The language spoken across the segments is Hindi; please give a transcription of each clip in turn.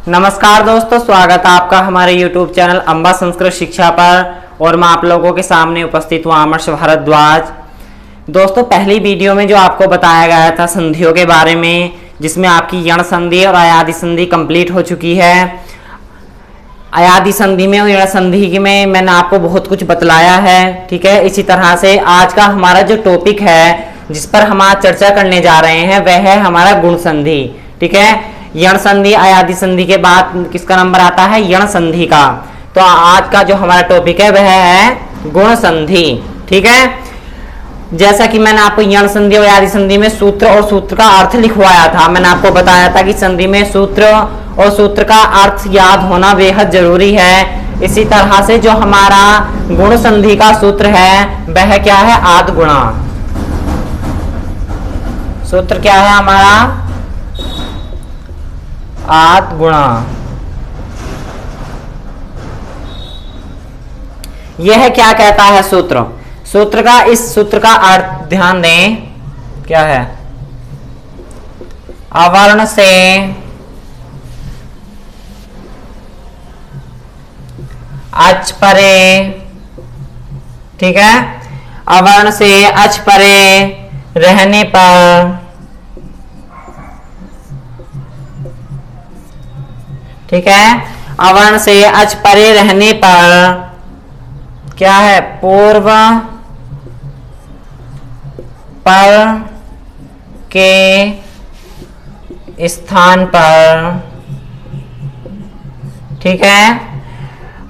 नमस्कार दोस्तों, स्वागत है आपका हमारे YouTube चैनल अम्बा संस्कृत शिक्षा पर। और मैं आप लोगों के सामने उपस्थित हूँ आमर्श भारद्वाज। दोस्तों, पहली वीडियो में जो आपको बताया गया था संधियों के बारे में, जिसमें आपकी यण संधि और अयादि संधि कंप्लीट हो चुकी है। अयादि संधि में और यण संधि में मैंने आपको बहुत कुछ बतलाया है। ठीक है, इसी तरह से आज का हमारा जो टॉपिक है जिस पर हम आज चर्चा करने जा रहे हैं वह है हमारा गुण संधि। ठीक है, यण संधि अयादि संधि के बाद किसका नंबर आता है? यण संधि का। तो आज का जो हमारा टॉपिक है वह है गुण संधि। ठीक है, जैसा कि मैंने आपको यण संधि और अयादि संधि में सूत्र और सूत्र का अर्थ लिखवाया था। मैंने आपको बताया था कि संधि में सूत्र और सूत्र का अर्थ याद होना बेहद जरूरी है। इसी तरह से जो हमारा गुण संधि का सूत्र है वह क्या है? आद गुणा। सूत्र क्या है हमारा? आद गुणा। यह क्या कहता है सूत्र? सूत्र का, इस सूत्र का अर्थ ध्यान दें, क्या है? अवर्ण से अच परे। ठीक है, अवर्ण से अच परे रहने पर, ठीक है, अवर्ण से अच परे रहने पर क्या है? पूर्व पर के स्थान पर। ठीक है,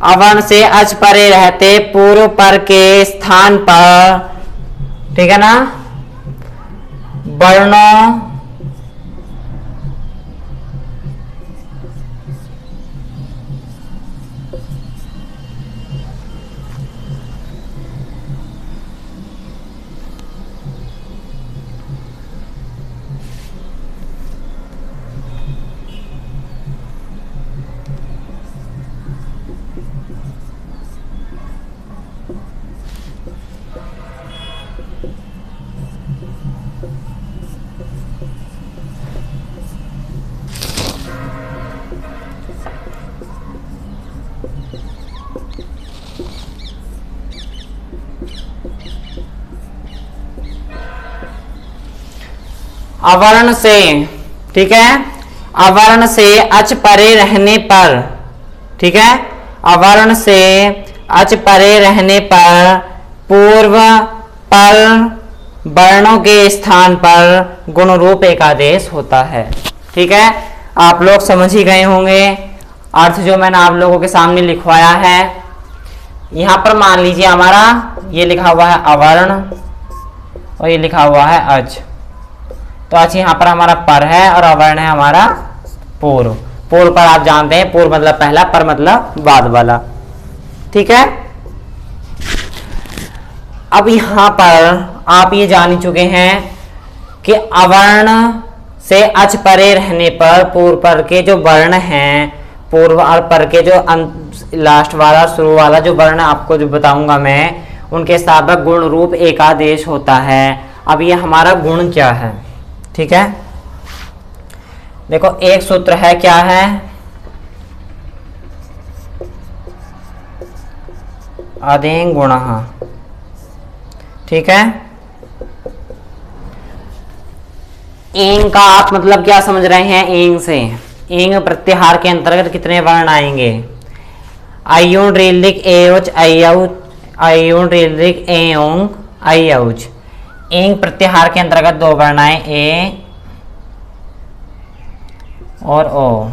अवर्ण से अच परे रहते पूर्व पर के स्थान पर, ठीक है ना, वर्णों अवर्ण से, ठीक है, अवर्ण से अच परे रहने पर, ठीक है, अवर्ण से अच परे रहने पर पूर्व पर वर्णों के स्थान पर गुण रूप एकादेश होता है। ठीक है, आप लोग समझ ही गए होंगे अर्थ जो मैंने आप लोगों के सामने लिखवाया है। यहां पर मान लीजिए हमारा ये लिखा हुआ है अवर्ण और ये लिखा हुआ है अच। तो अच यहाँ पर हमारा पर है और अवर्ण है हमारा पूर्व। पूर्व पर आप जानते हैं, पूर्व मतलब पहला, पर मतलब बाद वाला। ठीक है, अब यहाँ पर आप ये जान ही चुके हैं कि अवर्ण से अच परे रहने पर पूर्व पर के जो वर्ण हैं, पूर्व और पर के जो लास्ट वाला शुरू वाला जो वर्ण आपको जो बताऊंगा मैं, उनके साथ गुण रूप एकादेश होता है। अब ये हमारा गुण क्या है? ठीक है, देखो एक सूत्र है, क्या है? अदें गुणः। ठीक है, एंग का आप मतलब क्या समझ रहे हैं? एंग से, एंग प्रत्याहार के अंतर्गत कितने वर्ण आएंगे? अयुण ऋलिक एउच अयौच, अयुण ऋलिक एओंग अयौच। एंग प्रत्याहार के अंतर्गत दो वर्ण आए, ए और ओ,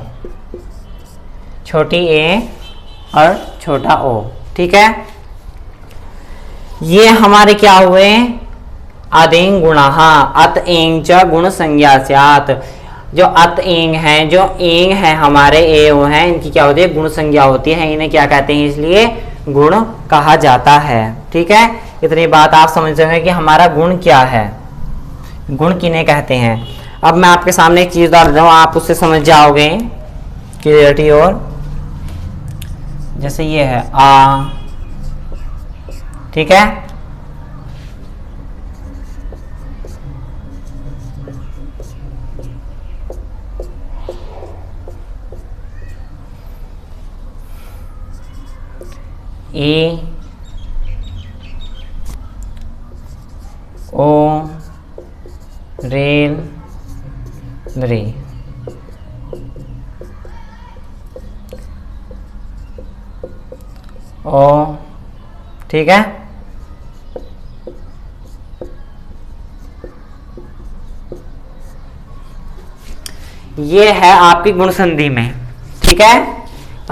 छोटी ए और छोटा ओ। ठीक है, ये हमारे क्या हुए? अदें गुणः। अत एंग च गुण संज्ञा स्यात्। जो अत एंग है, जो एंग है हमारे ए ओ है, इनकी क्या होती है? गुण संज्ञा होती है। इन्हें क्या कहते हैं? इसलिए गुण कहा जाता है। ठीक है, इतनी बात आप समझ रहे हैं कि हमारा गुण क्या है, गुण किन्हें कहते हैं। अब मैं आपके सामने एक चीज डाल रहा हूं, आप उससे समझ जाओगे क्लियरिटी। और जैसे ये है आ, ठीक है, ई ओ रेल रे। ओ ठीक है। ये है आपकी गुण संधि में, ठीक है।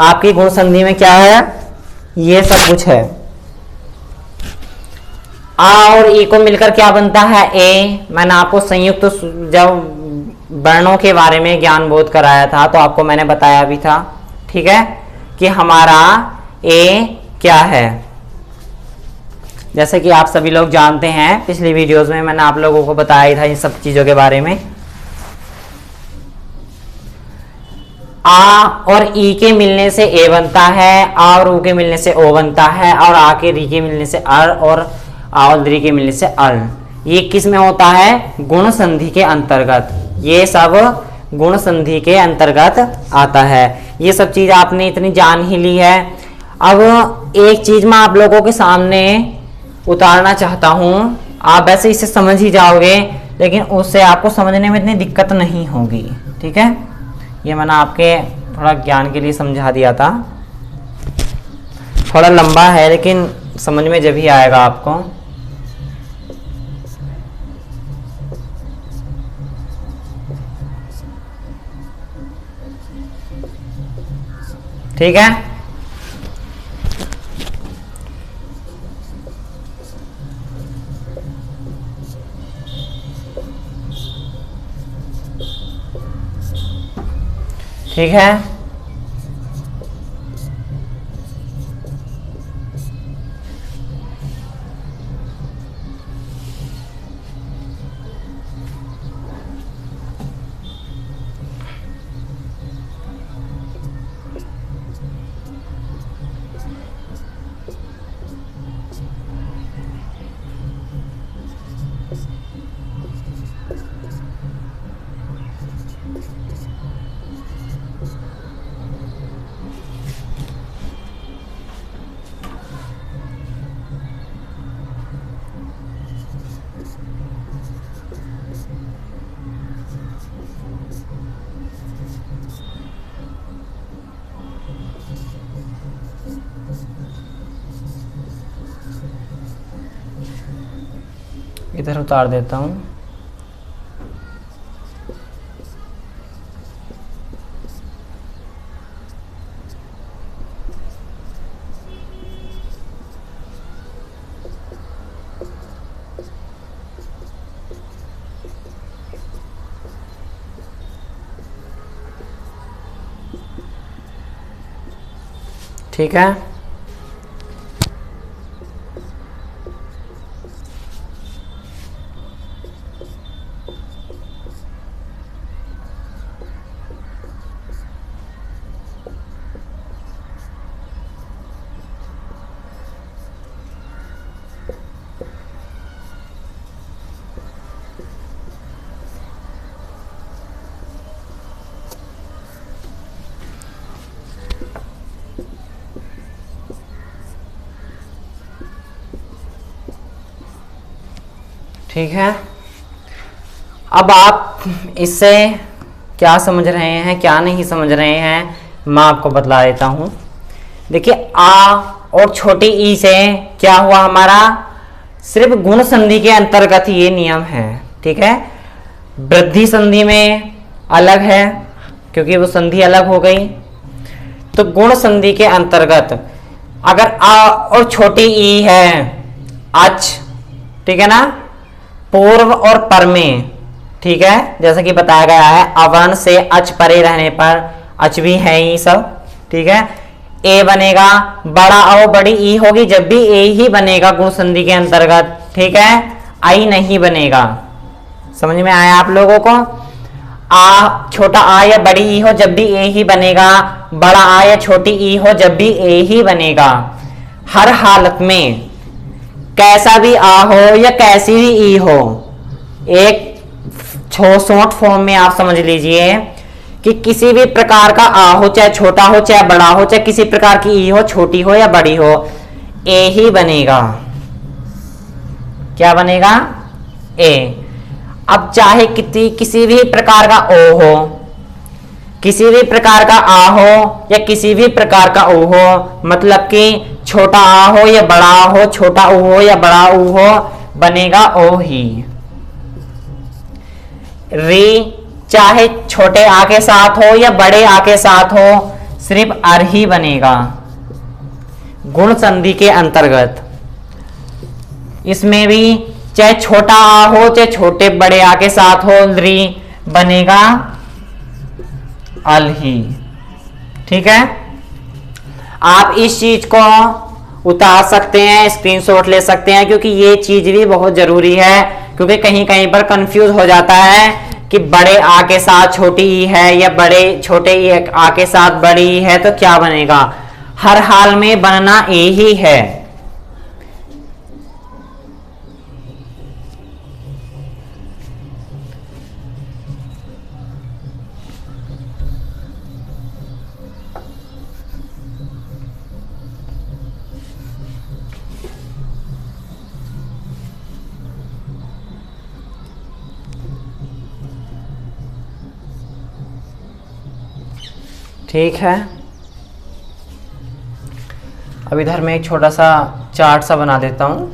आपकी गुण संधि में क्या है, ये सब कुछ है। आ और ई को मिलकर क्या बनता है, ए। मैंने आपको संयुक्त जब वर्णों के बारे में ज्ञान बोध कराया था तो आपको मैंने बताया भी था, ठीक है, कि हमारा ए क्या है। जैसे कि आप सभी लोग जानते हैं, पिछली वीडियोस में मैंने आप लोगों को बताया था इन सब चीजों के बारे में। आ और ई के मिलने से ए बनता है, आ और ऊ के मिलने से ओ बनता है, और आ के री के मिलने से अर, और आ और री के मिलने से अल। ये किस में होता है, गुण संधि के अंतर्गत। ये सब गुण संधि के अंतर्गत आता है। ये सब चीज आपने इतनी जान ही ली है। अब एक चीज मैं आप लोगों के सामने उतारना चाहता हूं। आप वैसे इसे समझ ही जाओगे, लेकिन उससे आपको समझने में इतनी दिक्कत नहीं होगी, ठीक है। ये मैंने आपके थोड़ा ज्ञान के लिए समझा दिया था। थोड़ा लंबा है लेकिन समझ में जब ही आएगा आपको। ठीक है। ठीक है। इधर उतार देता हूं। ठीक है। ठीक है। अब आप इससे क्या समझ रहे हैं, क्या नहीं समझ रहे हैं, मैं आपको बतला देता हूं। देखिए, आ और छोटी ई से क्या हुआ हमारा, सिर्फ गुण संधि के अंतर्गत ये नियम है, ठीक है। वृद्धि संधि में अलग है क्योंकि वो संधि अलग हो गई। तो गुण संधि के अंतर्गत अगर आ और छोटी ई है, अच, ठीक है ना, पूर्व और पर में, ठीक है, जैसा कि बताया गया है, अवर्ण से अच परे रहने पर, अच भी है ही सब, ठीक है। ए बनेगा, बड़ा और बड़ी ई होगी जब भी ए ही बनेगा गुण संधि के अंतर्गत, ठीक है, आई नहीं बनेगा। समझ में आया आप लोगों को। आ छोटा आ या बड़ी ई हो जब भी ए ही बनेगा, बड़ा आ या छोटी ई हो जब भी ए ही बनेगा। हर हालत में कैसा भी आ हो या कैसी भी ई हो, एक शॉर्ट फॉर्म में आप समझ लीजिए कि किसी भी प्रकार का आ हो, चाहे छोटा हो चाहे बड़ा हो, चाहे किसी प्रकार की ई हो, छोटी हो या बड़ी हो, ए ही बनेगा। क्या बनेगा? ए। अब चाहे किसी भी प्रकार का ओ हो, किसी भी प्रकार का आ हो या किसी भी प्रकार का ऊ हो, मतलब कि छोटा आ हो या बड़ा आ हो, छोटा ऊ हो या बड़ा ऊ हो, बनेगा ओ ही। री चाहे छोटे आ के साथ हो या बड़े आ के साथ हो, सिर्फ अर ही बनेगा गुण संधि के अंतर्गत। इसमें भी चाहे छोटा आ हो चाहे छोटे बड़े आ के साथ हो, री बनेगा अल ही। ठीक है, आप इस चीज को उतार सकते हैं, स्क्रीनशॉट ले सकते हैं, क्योंकि ये चीज भी बहुत जरूरी है। क्योंकि कहीं कहीं पर कंफ्यूज हो जाता है कि बड़े आ के साथ छोटी ई है या बड़े छोटे ई आ के साथ बड़ी ई है, तो क्या बनेगा? हर हाल में बनना ए ही है। ठीक है, अब इधर मैं एक छोटा सा चार्ट सा बना देता हूं।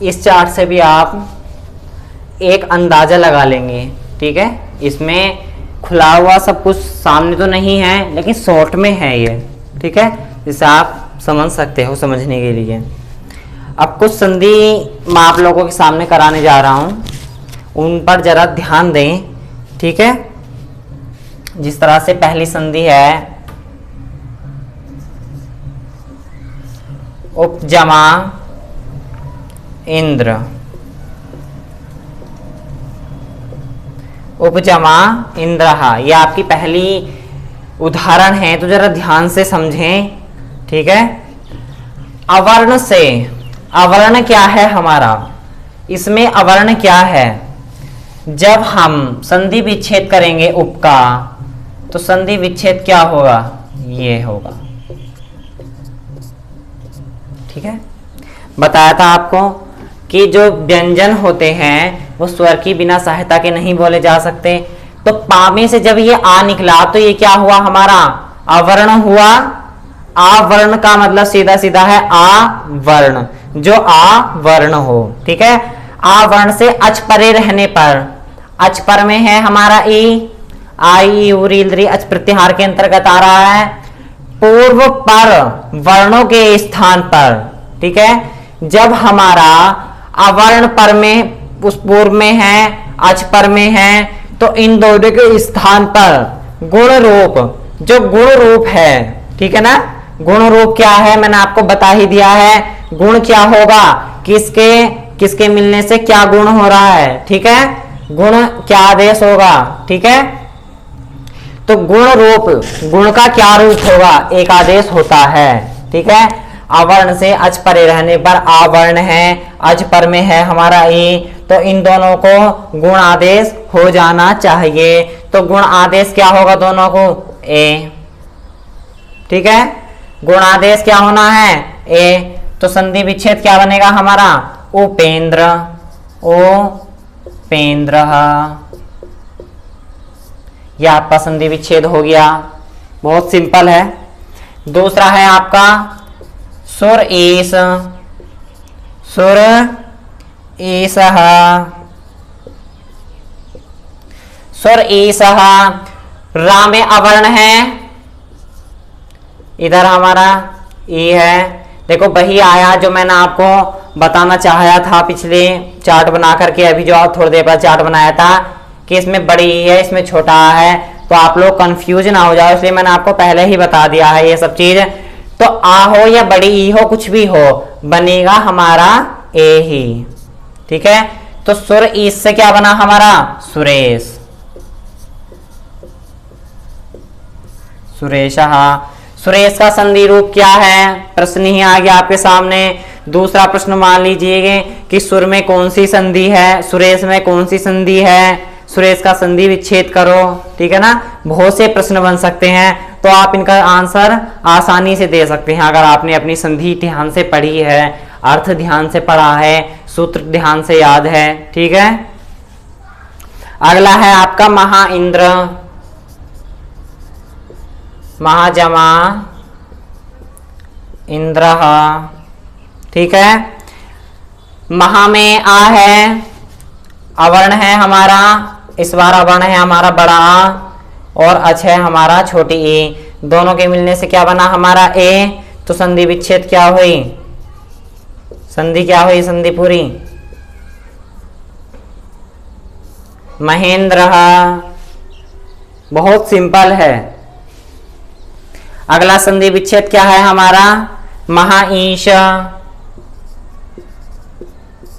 इस चार्ट से भी आप एक अंदाजा लगा लेंगे। ठीक है, इसमें खुला हुआ सब कुछ सामने तो नहीं है, लेकिन शॉर्ट में है ये। ठीक है, जिसे आप समझ सकते हो समझने के लिए। अब कुछ संधि मैं आप लोगों के सामने कराने जा रहा हूं, उन पर जरा ध्यान दें। ठीक है, जिस तरह से पहली संधि है उपजमा इंद्र, उपजमा इंद्रहा, ये आपकी पहली उदाहरण है, तो जरा ध्यान से समझें। ठीक है, अवर्ण से, अवर्ण क्या है हमारा? इसमें अवर्ण क्या है? जब हम संधि विच्छेद करेंगे उप का, तो संधि विच्छेद क्या होगा? ये होगा। ठीक है, बताया था आपको कि जो व्यंजन होते हैं वो स्वर की बिना सहायता के नहीं बोले जा सकते। तो पा में से जब ये आ निकला, तो ये क्या हुआ? हमारा अवर्ण हुआ। आवर्ण का मतलब सीधा सीधा है आवर्ण, जो आवर्ण हो। ठीक है, आवर्ण से अच परे रहने पर, अच पर में है हमारा ई, आई उरी अच प्रत्याहार के अंतर्गत आ रहा है। पूर्व पर वर्णों के स्थान पर, ठीक है, जब हमारा अवर्ण पर में उस पूर्व में है, अच पर में है, तो इन दोनों के स्थान पर गुण रूप, जो गुण रूप है, ठीक है ना, गुण रूप क्या है मैंने आपको बता ही दिया है। गुण क्या होगा? किसके किसके मिलने से क्या गुण हो रहा है? ठीक है, गुण क्या आदेश होगा? ठीक है, तो गुण रूप, गुण का क्या रूप होगा? एक आदेश होता है। ठीक है, अवर्ण से अच परे रहने पर आवर्ण है, अच पर में है हमारा ई, तो इन दोनों को गुण आदेश हो जाना चाहिए। तो गुण आदेश क्या होगा दोनों को? ए। ठीक है, गुण आदेश क्या होना है? ए। तो संधि विच्छेद क्या बनेगा हमारा? उपेंद्र, उपेंद्र, यह आपका संधि विच्छेद हो गया। बहुत सिंपल है। दूसरा है आपका सुर ईस, सुर ईसह, सुर ईसह, रा में अवर्ण है, इधर हमारा ई है। देखो वही आया जो मैंने आपको बताना चाहा था पिछले चार्ट बना करके, अभी जो आप थोड़ी देर बाद चार्ट बनाया था कि इसमें बड़ी ई है, इसमें छोटा आ है, तो आप लोग कंफ्यूज ना हो जाओ, इसलिए मैंने आपको पहले ही बता दिया है ये सब चीज। तो आ हो या बड़ी ई हो, कुछ भी हो, बनेगा हमारा ए ही। ठीक है, तो सुर ईस से क्या बना हमारा? सुरेश। सुरेशः। सुरेश का संधि रूप क्या है? प्रश्न ही आ गया आपके सामने। दूसरा प्रश्न मान लीजिए कि सुर में कौन सी संधि है, सुरेश में कौन सी संधि है, सुरेश का संधि विच्छेद करो। ठीक है ना, बहुत से प्रश्न बन सकते हैं, तो आप इनका आंसर आसानी से दे सकते हैं अगर आपने अपनी संधि ध्यान से पढ़ी है, अर्थ ध्यान से पढ़ा है, सूत्र ध्यान से याद है। ठीक है, अगला है आपका महा इंद्र। महाजमा इंद्र। ठीक है, महा में आ है, अवर्ण है हमारा, इस बार अवर्ण है हमारा बड़ा आ, और अच है हमारा छोटी ई, दोनों के मिलने से क्या बना हमारा ए। तो संधि विच्छेद क्या हुई? संधि क्या हुई? संधि पूरी। महेंद्र। बहुत सिंपल है। अगला संधि विच्छेद क्या है हमारा? महाईश।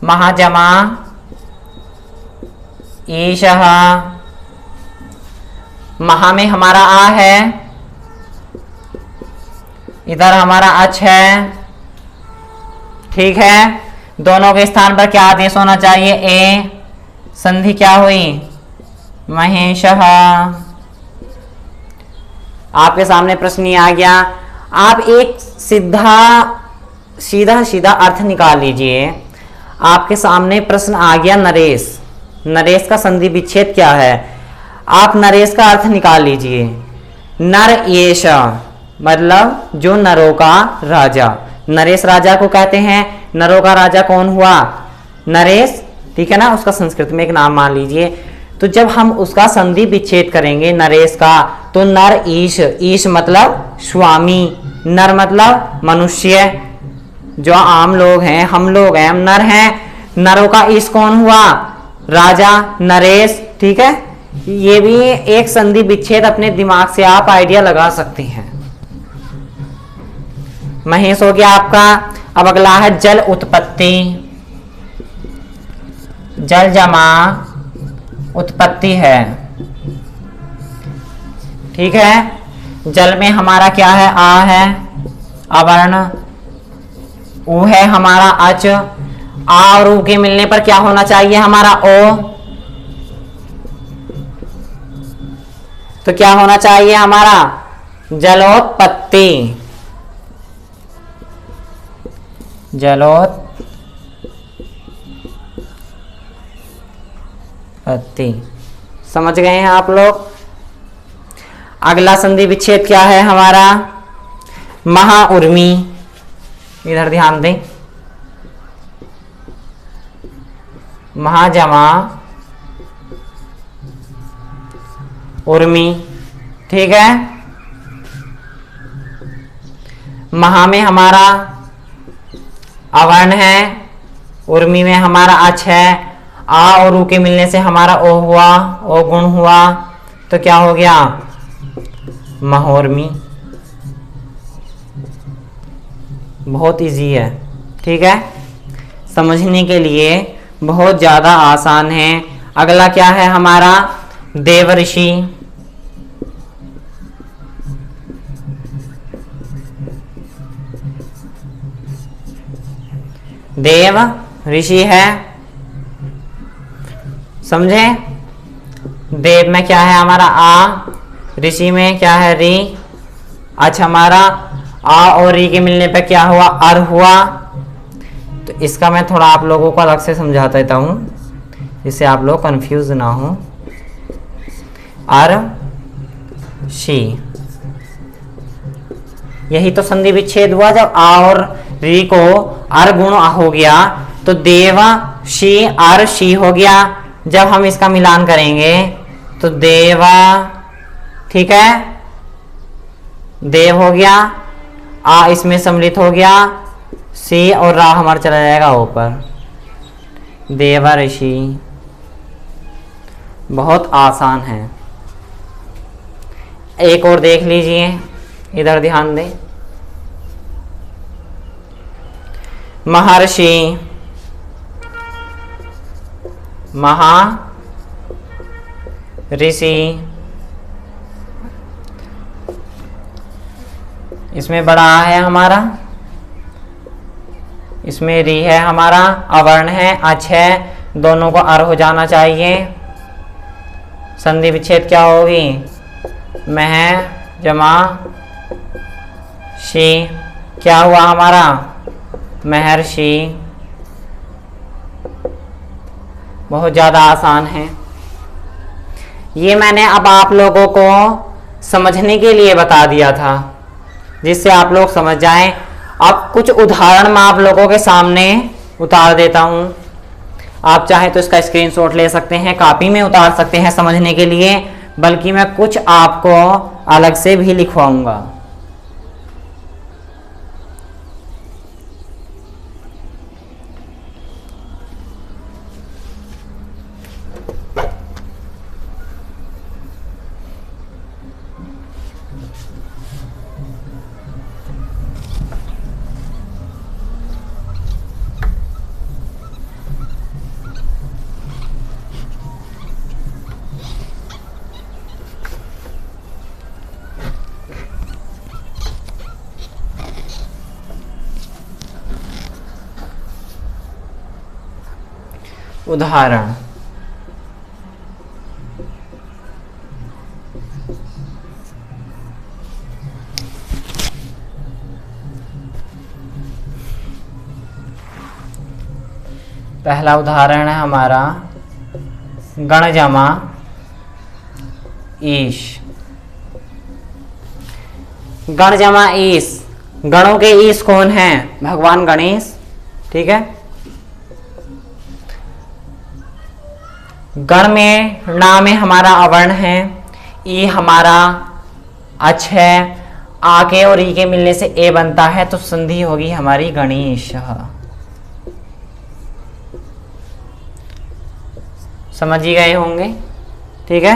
महाजमा ईशः। महा में हमारा आ है, इधर हमारा अच है। ठीक है, दोनों के स्थान पर क्या आदेश होना चाहिए? ए। संधि क्या हुई? महेशः। आपके सामने प्रश्न ये आ गया, आप एक सीधा सीधा अर्थ निकाल लीजिए। आपके सामने प्रश्न आ गया नरेश, नरेश का संधि विच्छेद क्या है? आप नरेश का अर्थ निकाल लीजिए। नर येश मतलब जो नरों का राजा, नरेश राजा को कहते हैं। नरों का राजा कौन हुआ? नरेश। ठीक है ना, उसका संस्कृत में एक नाम मान लीजिए। तो जब हम उसका संधि विच्छेद करेंगे नरेश का, तो नर ईश, ईश मतलब स्वामी, नर मतलब मनुष्य, जो आम लोग हैं, हम लोग हैं, हम नर हैं। नरों का ईश कौन हुआ? राजा नरेश। ठीक है, ये भी एक संधि विच्छेद अपने दिमाग से आप आइडिया लगा सकते हैं। महेश हो गया आपका। अब अगला है जल उत्पत्ति। जल जमा उत्पत्ति है। ठीक है, जल में हमारा क्या है? आ है, अवर्ण। ऊ है हमारा अच। आ और ऊ के मिलने पर क्या होना चाहिए हमारा? ओ। तो क्या होना चाहिए हमारा? जलोत्पत्ति। जलोत्पत्ति। समझ गए हैं आप लोग? अगला संधि विच्छेद क्या है हमारा? महाउर्मी। इधर ध्यान दें, महाजमा उर्मी। ठीक है, महा में हमारा अवर्ण है, उर्मी में हमारा अच है। आ और ऊ के मिलने से हमारा ओ हुआ, ओ गुण हुआ, तो क्या हो गया? महोर्मी। बहुत इजी है। ठीक है, समझने के लिए बहुत ज्यादा आसान है। अगला क्या है हमारा? देवर्षि। देव ऋषि है, समझे? देव में क्या है हमारा? आ। ऋषि में क्या है? री। अच्छा, हमारा आ और री के मिलने पे क्या हुआ? अर हुआ। तो इसका मैं थोड़ा आप लोगों को अलग से समझा देता हूं, जिससे आप लोग कंफ्यूज ना हो। अर शी, यही तो संधि विच्छेद हुआ जब आ और री को अर गुण हो गया, तो देव शी अर शी हो गया। जब हम इसका मिलान करेंगे तो देवा, ठीक है, देव हो गया, आ इसमें सम्मिलित हो गया, सी और रा हमारा चला जाएगा ऊपर। देवर्षि। बहुत आसान है। एक और देख लीजिए, इधर ध्यान दें। महर्षि, महा ऋषि, इसमें बड़ा आ है हमारा, इसमें री है हमारा, अवर्ण है, अच है, दोनों को अर हो जाना चाहिए। संधि विच्छेद क्या होगी? मह जमा शी, क्या हुआ हमारा? महर्षि। बहुत ज़्यादा आसान है। ये मैंने अब आप लोगों को समझने के लिए बता दिया था, जिससे आप लोग समझ जाएं। अब कुछ उदाहरण मैं आप लोगों के सामने उतार देता हूं। आप चाहे तो इसका स्क्रीनशॉट ले सकते हैं, कॉपी में उतार सकते हैं समझने के लिए, बल्कि मैं कुछ आपको अलग से भी लिखवाऊंगा। उदाहरण, पहला उदाहरण है हमारा गण जमा ईश। गण जमा ईश, गणों के ईश कौन है? भगवान गणेश। ठीक है। गण में ना में हमारा अवर्ण है, ई हमारा अच है, आ के और ई के मिलने से ए बनता है, तो संधि होगी हमारी गणेश। समझ ही गए होंगे। ठीक है।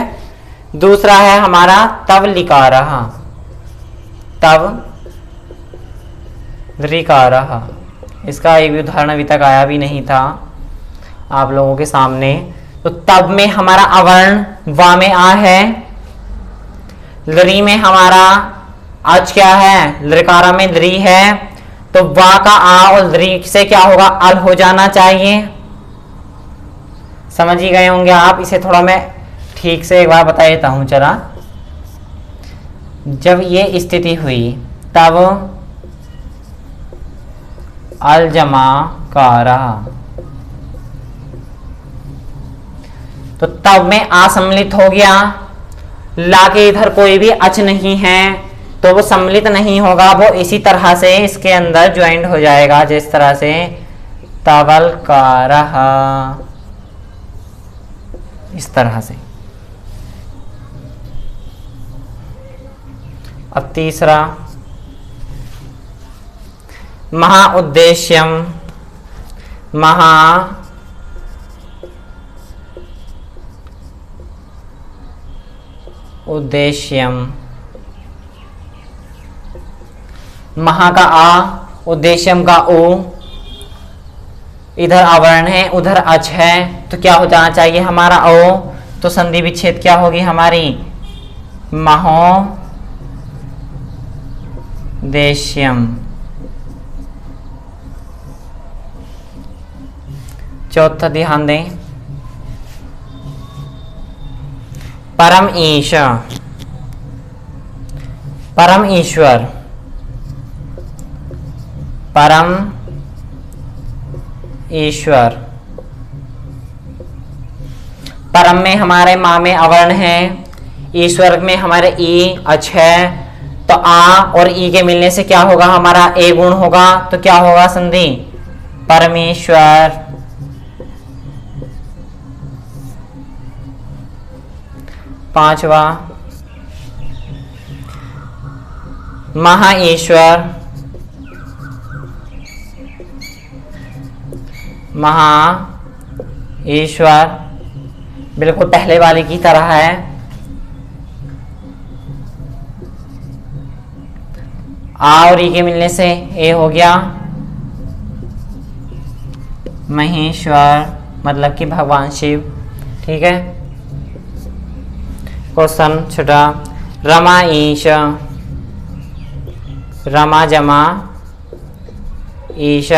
दूसरा है हमारा तव लिकार, तव ऋकार। इसका एक भी उदाहरण अभी तक आया भी नहीं था आप लोगों के सामने। तो तब में हमारा अवर्ण वा में आ है, लरी में हमारा आज क्या है? लृकारा में लरी है, तो वा का आ और लरी से क्या होगा? अल हो जाना चाहिए। समझ ही गए होंगे आप। इसे थोड़ा मैं ठीक से एक बार बता देता हूं चला। जब ये स्थिति हुई तब अल जमा कारा, तो तब में आ सम्मिलित हो गया, ला के इधर कोई भी अच नहीं है, तो वो सम्मिलित नहीं होगा, वो इसी तरह से इसके अंदर ज्वाइंट हो जाएगा, जिस तरह से तवल कारह, इस तरह से। अब तीसरा महा उद्देश्यम, महा उद्देश्यम, महा का आ, उद्देश्यम का ओ, इधर अवर्ण है उधर अच है, तो क्या हो जाना चाहिए हमारा ओ, तो संधि विच्छेद क्या होगी हमारी? महो देश्यम। चौथा ध्यान दें, परम ईश, परम ईश्वर, परम ईश्वर। परम में हमारे माँ में अवर्ण है, ईश्वर में हमारे ई अच है, तो आ और ई के मिलने से क्या होगा हमारा? ए गुण होगा, तो क्या होगा संधि? परमेश्वर। पांचवा महा ईश्वर, महा ईश्वर, बिल्कुल पहले वाले की तरह है। आ और ई के मिलने से ए हो गया महेश्वर, मतलब कि भगवान शिव। ठीक है। क्वेश्चन छठा, रमा ईश, रमा जमा ईश।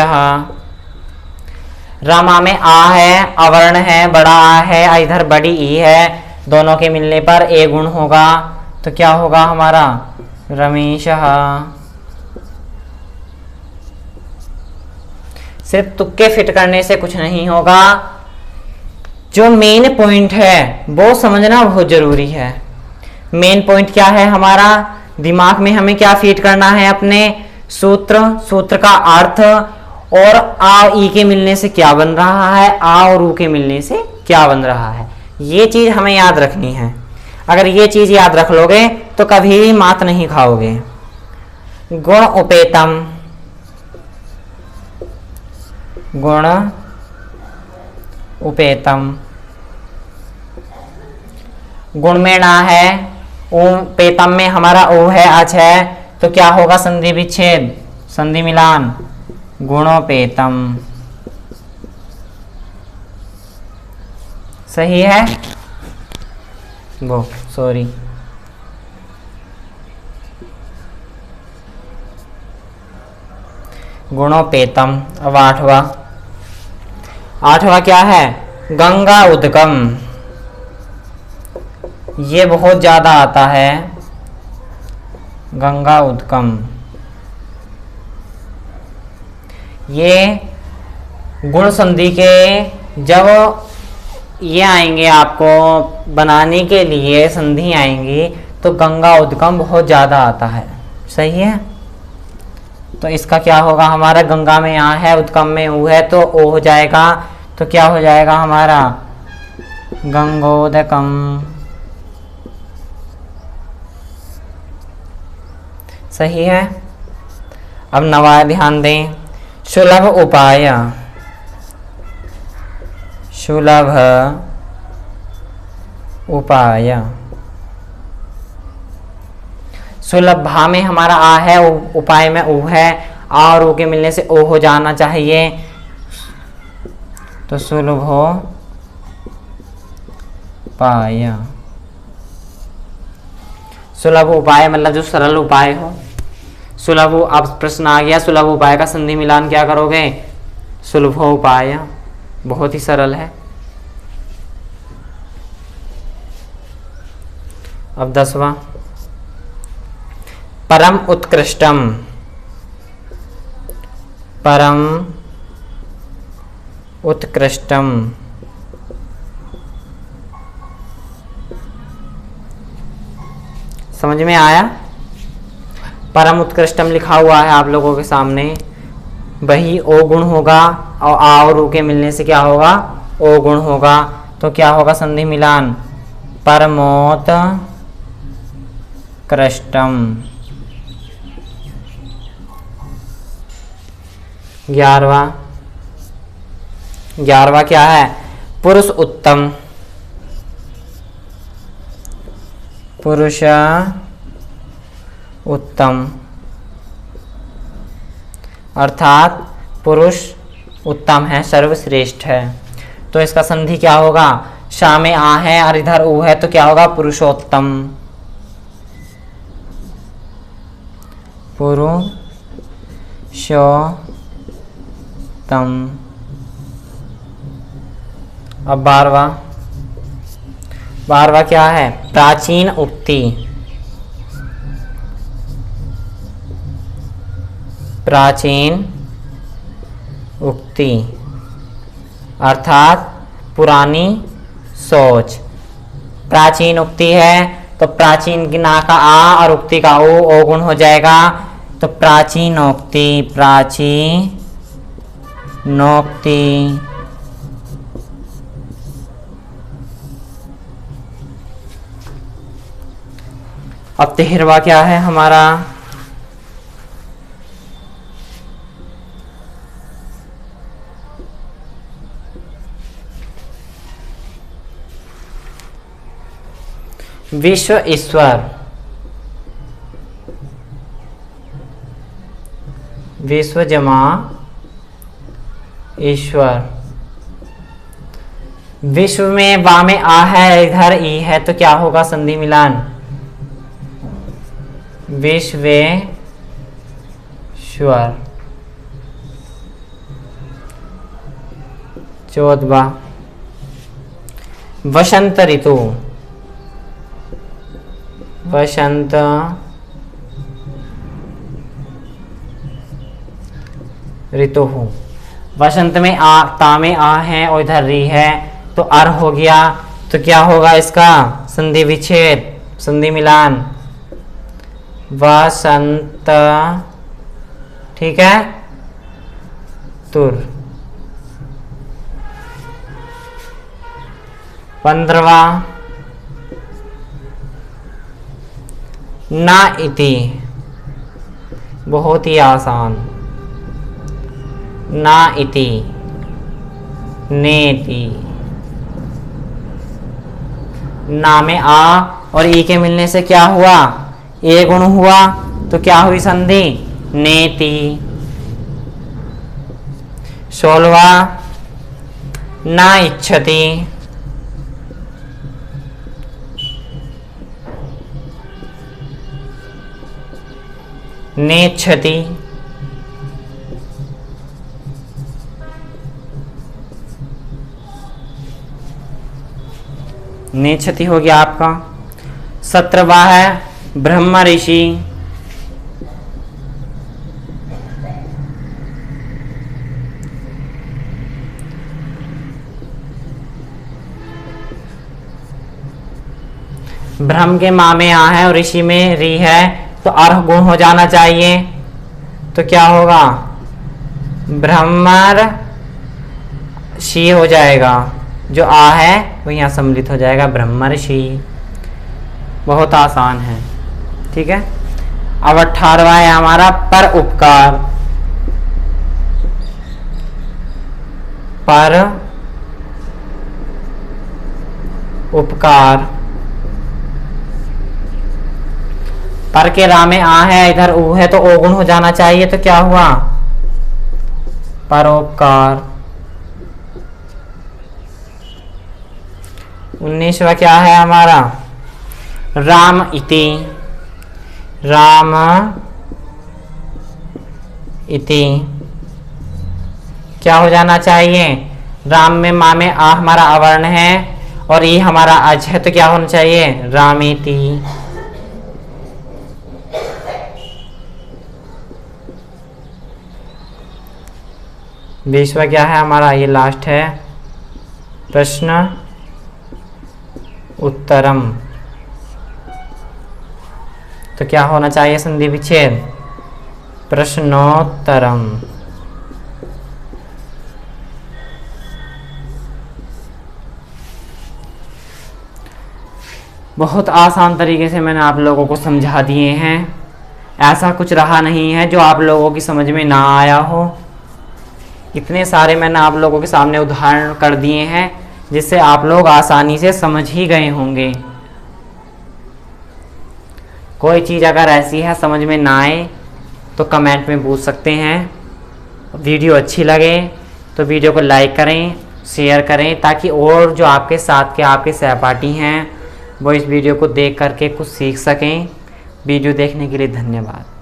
रमा में आ है, अवर्ण है, बड़ा आ है, इधर बड़ी ई है, दोनों के मिलने पर ए गुण होगा, तो क्या होगा हमारा रमेश। सिर्फ तुक्के फिट करने से कुछ नहीं होगा, जो मेन पॉइंट है वो समझना बहुत जरूरी है। मेन पॉइंट क्या है हमारा, दिमाग में हमें क्या फीड करना है, अपने सूत्र, सूत्र का अर्थ, और आ ई के मिलने से क्या बन रहा है, आ और ऊ के मिलने से क्या बन रहा है, ये चीज हमें याद रखनी है। अगर ये चीज याद रख लोगे तो कभी भी मात नहीं खाओगे। गुण उपेतम, गुण उपेतम, गुण में ना है, उपेतम में हमारा ओ है, अच है, तो क्या होगा संधि विच्छेद, संधि मिलान, गुणोपेतम। सही है वो, सॉरी। गुणोपेतम। अब आठवां, आठवां क्या है, गंगा उद्गम। ये बहुत ज्यादा आता है, गंगा उद्गम। ये गुण संधि के जब ये आएंगे आपको बनाने के लिए, संधि आएंगी, तो गंगा उद्गम बहुत ज्यादा आता है। सही है। तो इसका क्या होगा हमारा, गंगा में आ है, उद्गम में ऊ है, तो ओ हो जाएगा, तो क्या हो जाएगा हमारा गंगोदकम। सही है। अब नवा ध्यान दें, सुलभ उपाय, सुलभ उपाय। सुलभ भा में हमारा आ है, उपाय में ऊ है, आ और ऊ के मिलने से ओ हो जाना चाहिए, तो सुलभ हो उपाय। सुलभ उपाय मतलब जो सरल उपाय हो। सुलभ, अब प्रश्न आ गया सुलभ उपाय का संधि मिलान क्या करोगे, सुलभ उपाय, बहुत ही सरल है। अब 10वां, परम उत्कृष्टम, परम उत्कृष्टम। समझ में आया। परम उत्कृष्टम लिखा हुआ है आप लोगों के सामने, वही ओ गुण होगा, और आ और ऊ के मिलने से क्या होगा, ओ गुण होगा, तो क्या होगा संधि मिलान, परमोत कृष्टम। 11वां, 11वां क्या है, पुरुष उत्तम, पुरुष उत्तम, अर्थात पुरुष उत्तम है, सर्वश्रेष्ठ है। तो इसका संधि क्या होगा, शा में आ है और इधर ऊ है, तो क्या होगा पुरुषोत्तम, पुरुषोत्तम। अब 12वां, 12वां क्या है, प्राचीन उक्ति, प्राचीन उक्ति, अर्थात पुरानी सोच। प्राचीन उक्ति है तो प्राचीन की ना का आ और उक्ति का ओ गुण हो जाएगा, तो प्राचीनोक्ति, प्राचीनोक्ति। अब 13वां क्या है हमारा, विश्व ईश्वर, विश्व जमा ईश्वर। विश्व में वा में आ है, इधर ई है, तो क्या होगा संधि मिलान? विश्वेश्वर। 14वां वसंत ऋतु, वसंत ऋतु। वसंत में आ, ता में आ है और इधर री है, तो अर हो गया, तो क्या होगा इसका संधि विच्छेद, संधि मिलान, वसंत, ठीक है, तुर। 15वां ना इति, बहुत ही आसान, ना इति, नेति। ना में आ और ई के मिलने से क्या हुआ? ए गुण हुआ, तो क्या हुई संधि? नेति। 16वां ना इच्छति, नेच्छति। नेच्छति हो गया आपका। 17वां है ब्रह्म ऋषि, ब्रह्म के माँ में आ है और ऋषि में री है, तो अर्ह गुण हो जाना चाहिए, तो क्या होगा? ब्रह्मर शी हो जाएगा, जो आ है वो यहाँ सम्मिलित हो जाएगा, ब्रह्मर्षि। बहुत आसान है, ठीक है। अब 18वां है हमारा पर उपकार, पर उपकार। पर के रा में आ है, इधर ऊ है, तो ओ गुण हो जाना चाहिए, तो क्या हुआ? परोपकार। 19वां क्या है हमारा? राम इति, राम इति, क्या हो जाना चाहिए? राम में माँ में आ हमारा अवर्ण है और ई हमारा अज है, तो क्या होना चाहिए? रामेति। 20वां क्या है हमारा? ये लास्ट है प्रश्न उत्तरम, तो क्या होना चाहिए संधि विच्छेद? प्रश्नोत्तरम। बहुत आसान तरीके से मैंने आप लोगों को समझा दिए हैं, ऐसा कुछ रहा नहीं है जो आप लोगों की समझ में ना आया हो। इतने सारे मैंने आप लोगों के सामने उदाहरण कर दिए हैं जिससे आप लोग आसानी से समझ ही गए होंगे। कोई चीज़ अगर ऐसी है समझ में ना आए तो कमेंट में पूछ सकते हैं। वीडियो अच्छी लगे तो वीडियो को लाइक करें, शेयर करें, ताकि और जो आपके साथ के आपके सहपाठी हैं वो इस वीडियो को देख करके कुछ सीख सकें। वीडियो देखने के लिए धन्यवाद।